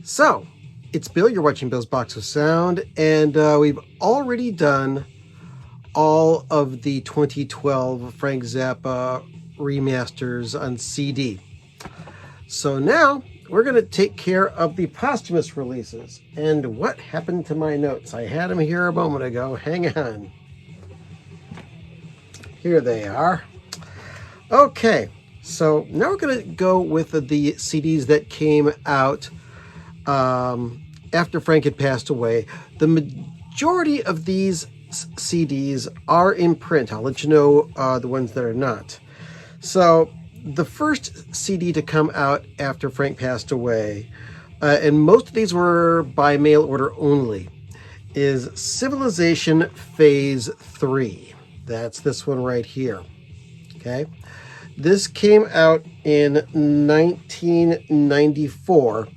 So, it's Bill, you're watching Bill's Box of Sound, and we've already done all of the 2012 Frank Zappa remasters on CD. So now, we're going to take care of the posthumous releases. And what happened to my notes? I had them here a moment ago. Hang on. Here they are. Okay, so now we're going to go with the CDs that came out after Frank had passed away. The majority of these CDs are in print. I'll let you know the ones that are not. So the first CD to come out after Frank passed away, and most of these were by mail order only, is Civilization Phase 3. That's this one right here. Okay. This came out in 1994.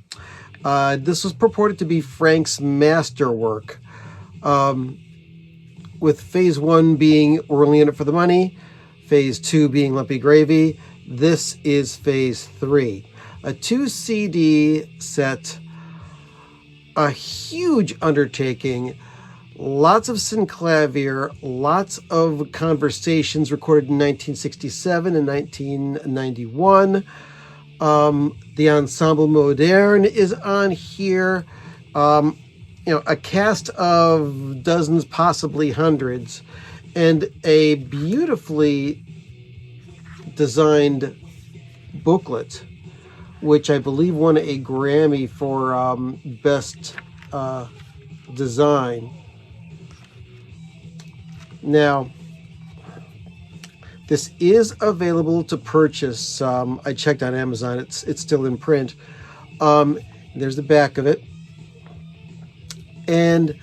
This was purported to be Frank's masterwork, with Phase 1 being We're Only In It For The Money, Phase 2 being Lumpy Gravy. This is Phase 3. A 2 CD set, a huge undertaking, lots of synclavier, lots of conversations recorded in 1967 and 1991. The Ensemble Moderne is on here. A cast of dozens, possibly hundreds, and a beautifully designed booklet, which I believe won a Grammy for best design. Now, this is available to purchase. I checked on Amazon. It's still in print. There's the back of it. And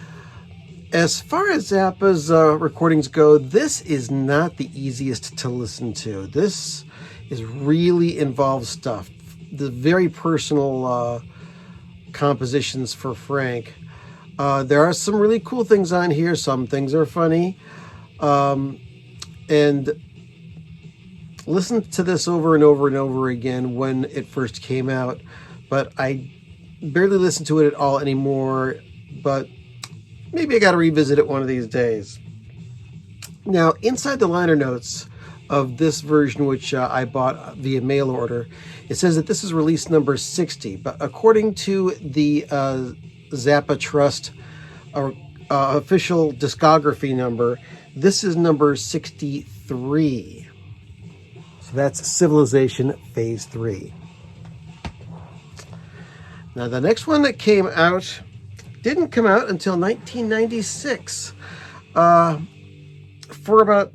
as far as Zappa's recordings go, this is not the easiest to listen to. This is really involved stuff. The very personal compositions for Frank. There are some really cool things on here. Some things are funny. And listen to this over and over and over again when it first came out, but I barely listen to it at all anymore, but maybe I got to revisit it one of these days. Now, inside the liner notes of this version, which I bought via mail order, it says that this is release number 60, but according to the Zappa Trust official discography number, this is number 63. So that's Civilization Phase 3. Now the next one that came out didn't come out until 1996. For about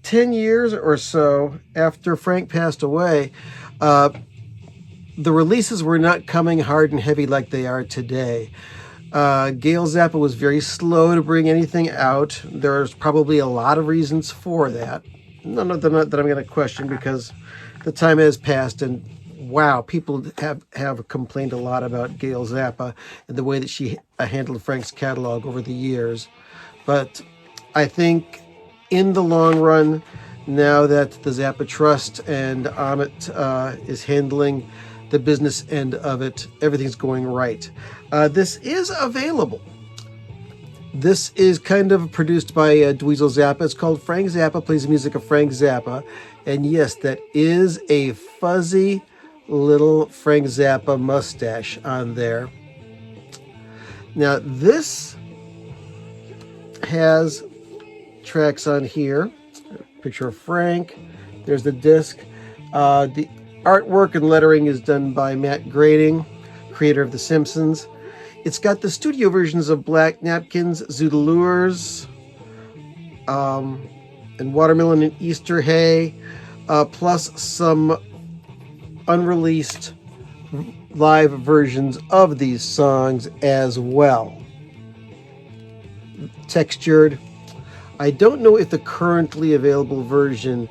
10 years or so after Frank passed away, the releases were not coming hard and heavy like they are today. Gail Zappa was very slow to bring anything out. There's probably a lot of reasons for that. None of them that I'm going to question, because the time has passed, and wow, people have complained a lot about Gail Zappa and the way that she handled Frank's catalog over the years. But I think in the long run, now that the Zappa Trust and Amit is handling the business end of it, everything's going right. This is available. This is kind of produced by Dweezil Zappa. It's called Frank Zappa Plays the Music of Frank Zappa. And yes, that is a fuzzy little Frank Zappa mustache on there. Now, this has tracks on here. Picture of Frank. There's the disc. The artwork and lettering is done by Matt Groening, creator of The Simpsons. It's got the studio versions of Black Napkins, Zoodalures, and Watermelon and Easter Hay, plus some unreleased live versions of these songs as well. Textured. I don't know if the currently available version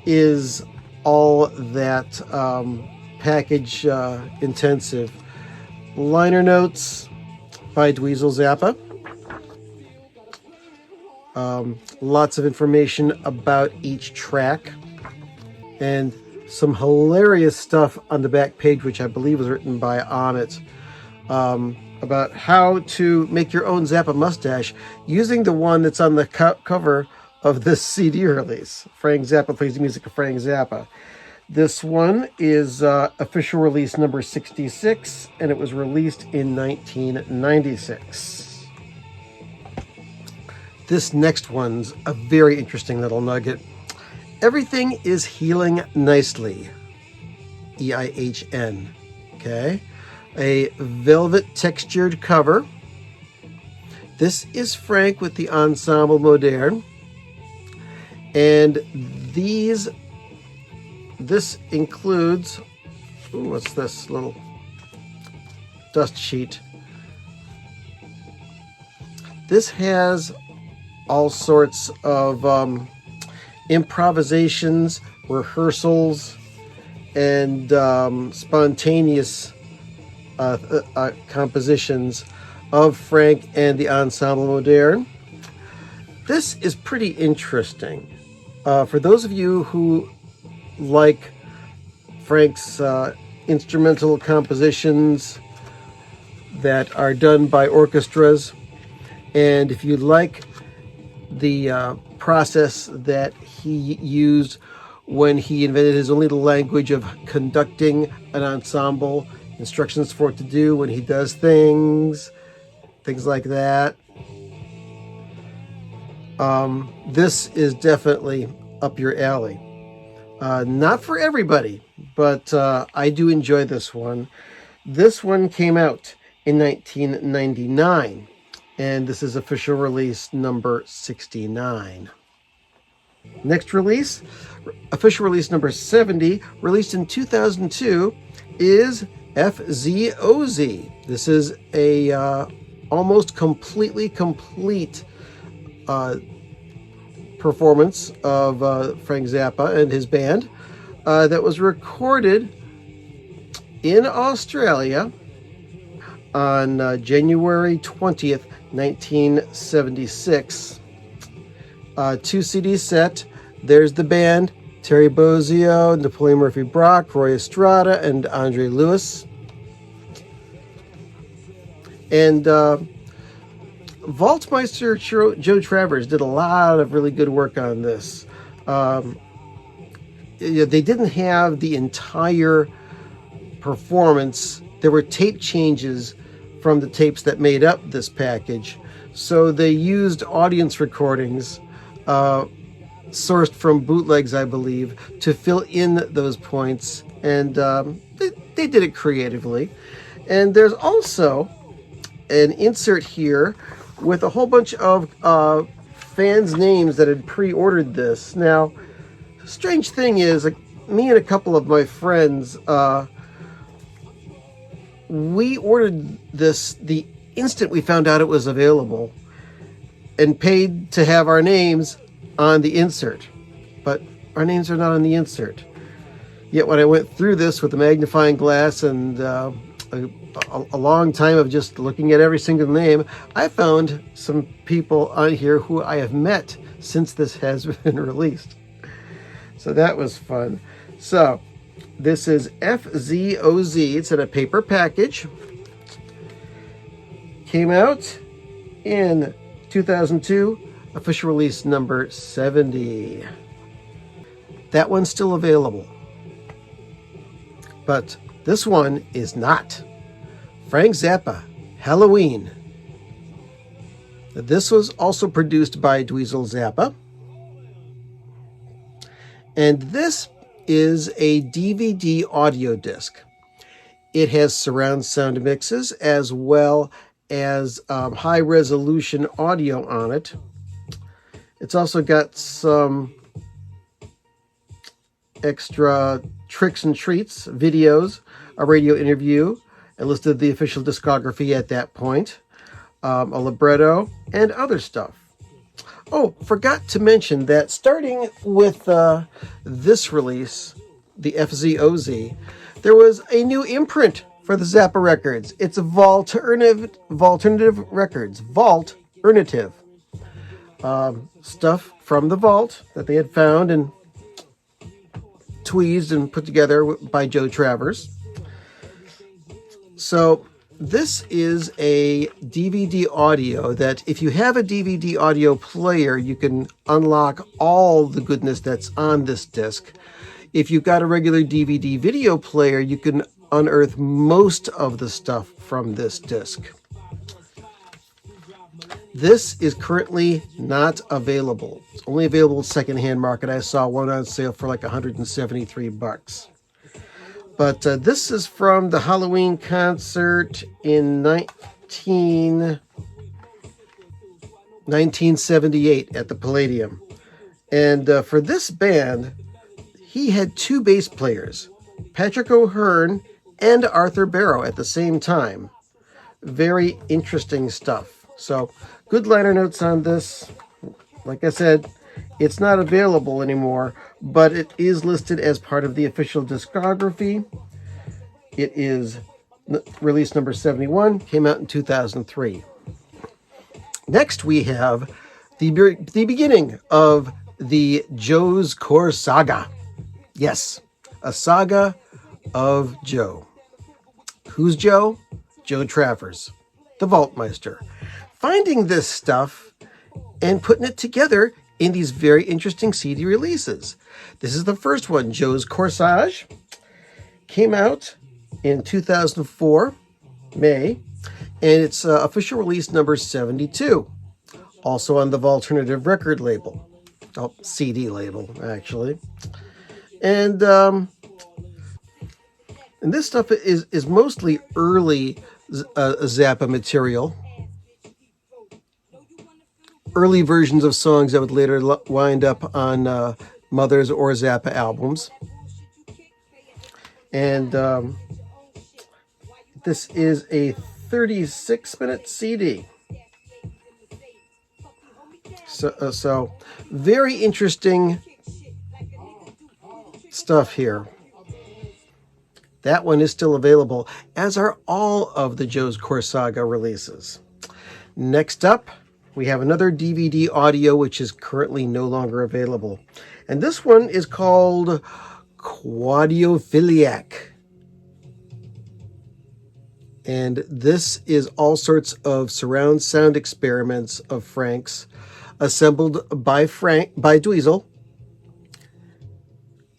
is all that package intensive. Liner notes by Dweezil Zappa. Lots of information about each track. And some hilarious stuff on the back page, which I believe was written by Amit. about how to make your own Zappa mustache using the one that's on the cover of this CD release. Frank Zappa plays the music of Frank Zappa. This one is official release number 66, and it was released in 1996. This next one's a very interesting little nugget. Everything is healing nicely. EIHN. Okay. A velvet textured cover. This is Frank with the Ensemble Moderne. And this includes, what's this little dust sheet? This has all sorts of improvisations, rehearsals, and spontaneous compositions of Frank and the Ensemble Moderne. This is pretty interesting. For those of you who like Frank's instrumental compositions that are done by orchestras, and if you like the process that he used when he invented his own little language of conducting an ensemble, instructions for what to do when he does things like that. This is definitely up your alley. Not for everybody, but I do enjoy this one. This one came out in 1999, and this is official release number 69. Next release, official release number 70, released in 2002, is FZOZ. This is a almost completely complete performance of Frank Zappa and his band that was recorded in Australia on January 20th, 1976. 2 CD set. There's the band: Terry Bozzio, Napoleon Murphy Brock, Roy Estrada, and Andre Lewis. And Vaultmeister Joe Travers did a lot of really good work on this. They didn't have the entire performance. There were tape changes from the tapes that made up this package. So they used audience recordings sourced from bootlegs, I believe, to fill in those points. And they did it creatively. And there's also an insert here with a whole bunch of fans' names that had pre-ordered this. Now, strange thing is, me and a couple of my friends, we ordered this the instant we found out it was available and paid to have our names on the insert. But our names are not on the insert. Yet when I went through this with a magnifying glass and a long time of just looking at every single name, I found some people on here who I have met since this has been released. So that was fun. So this is FZOZ. It's in a paper package. Came out in 2002, official release number 70. That one's still available. But this one is not. Frank Zappa, Halloween. This was also produced by Dweezil Zappa. And this is a DVD audio disc. It has surround sound mixes as well as high resolution audio on it. It's also got some extra tricks and treats, videos, a radio interview. I listed the official discography at that point, a libretto, and other stuff. Oh, forgot to mention that starting with this release, the FZOZ, there was a new imprint for the Zappa records. It's a Vaulternative Records. Vaulternative. Stuff from the vault that they had found and tweezed and put together by Joe Travers. So this is a DVD audio that if you have a DVD audio player, you can unlock all the goodness that's on this disc. If you've got a regular DVD video player, you can unearth most of the stuff from this disc. This is currently not available. It's only available secondhand market. I saw one on sale for like $173. But this is from the Halloween concert in 1978 at the Palladium. And for this band, he had two bass players, Patrick O'Hearn and Arthur Barrow at the same time. Very interesting stuff. So, good liner notes on this. Like I said, it's not available anymore, but it is listed as part of the official discography. It is release number 71, came out in 2003. Next, we have the beginning of the Joe's Core saga. Yes, a saga of Joe. Who's Joe? Joe Travers, the Vaultmeister. Finding this stuff and putting it together in these very interesting CD releases. This is the first one, Joe's Corsage. Came out in 2004, May, and it's official release number 72. Also on the Vaulternative record label. Oh, CD label, actually. And this stuff is mostly early Zappa material. Early versions of songs that would later wind up on Mother's or Zappa albums. And this is a 36-minute CD. So very interesting stuff here. That one is still available, as are all of the Joe's Core Saga releases. Next up, we have another DVD audio, which is currently no longer available. And this one is called Quadiophiliac. And this is all sorts of surround sound experiments of Frank's, assembled by Dweezil.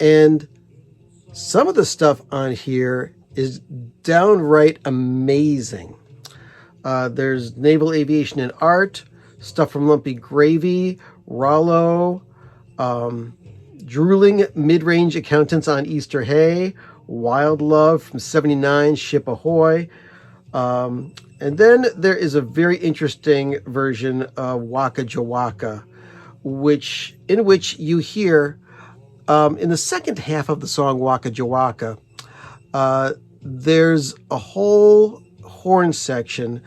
And some of the stuff on here is downright amazing. There's Naval Aviation and Art, stuff from Lumpy Gravy, Rollo, Drooling Mid-Range Accountants on Easter Hay, Wild Love from 79, Ship Ahoy. And then there is a very interesting version of Waka Jawaka, in which you hear, in the second half of the song Waka Jawaka, there's a whole horn section.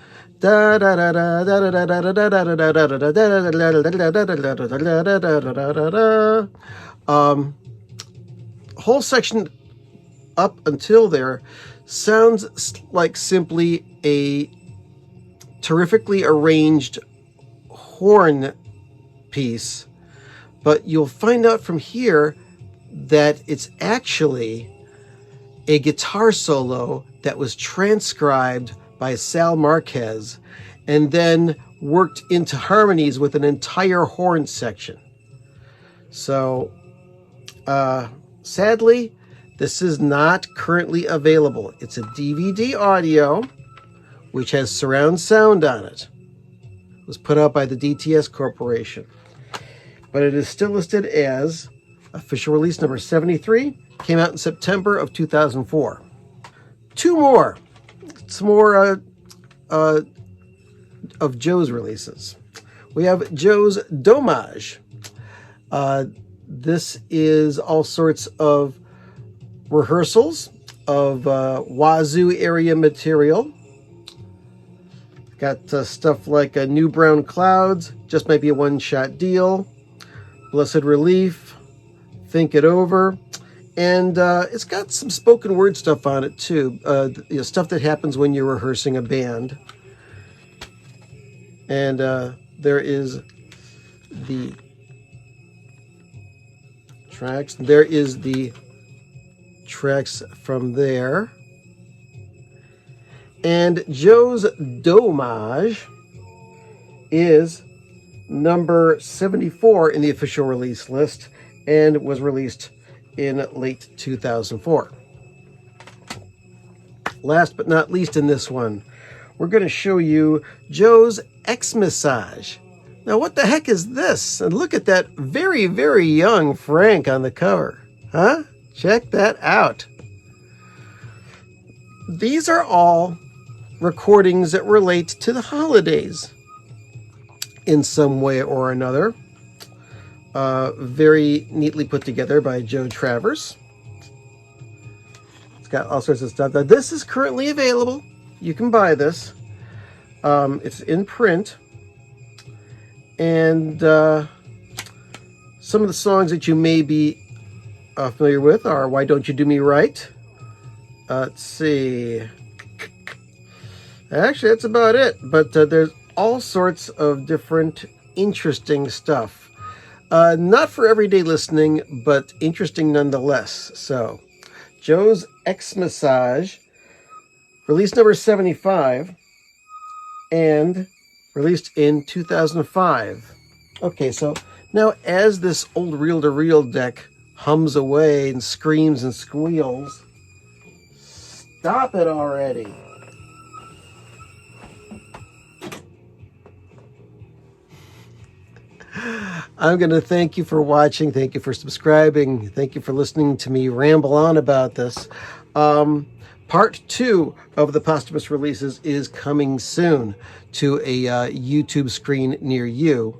Whole section up until there sounds like simply a terrifically arranged horn piece, but you'll find out from here that it's actually a guitar solo that was transcribed by Sal Marquez and then worked into harmonies with an entire horn section. So, sadly, this is not currently available. It's a DVD audio, which has surround sound on it. It was put out by the DTS Corporation. But it is still listed as official release number 73. Came out in September of 2004. Two more. Some more of Joe's releases. We have Joe's Domage. This is all sorts of rehearsals of Wazoo area material. Got stuff like New Brown Clouds, Just Might Be a One-Shot Deal, Blessed Relief, Think It Over, and it's got some spoken word stuff on it too, stuff that happens when you're rehearsing a band. And there is the tracks. There is the tracks from there. And Joe's Domage is number 74 in the official release list and was released in late 2004. Last but not least in this one, we're going to show you Joe's XMASage. Now, what the heck is this? And look at that very, very young Frank on the cover. Huh? Check that out. These are all recordings that relate to the holidays in some way or another. Very neatly put together by Joe Travers. It's got all sorts of stuff. Now, this is currently available. You can buy this. It's in print. And some of the songs that you may be familiar with are Why Don't You Do Me Right? Let's see. Actually, that's about it. But there's all sorts of different interesting stuff. Not for everyday listening, but interesting nonetheless. So, Joe's XMASage, release number 75, and released in 2005. Okay, so now as this old reel-to-reel deck hums away and screams and squeals, stop it already. I'm going to thank you for watching. Thank you for subscribing. Thank you for listening to me ramble on about this. Part 2 of the posthumous releases is coming soon to a YouTube screen near you.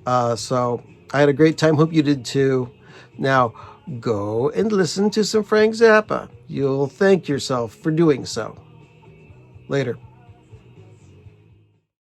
So I had a great time. Hope you did too. Now, go and listen to some Frank Zappa. You'll thank yourself for doing so. Later.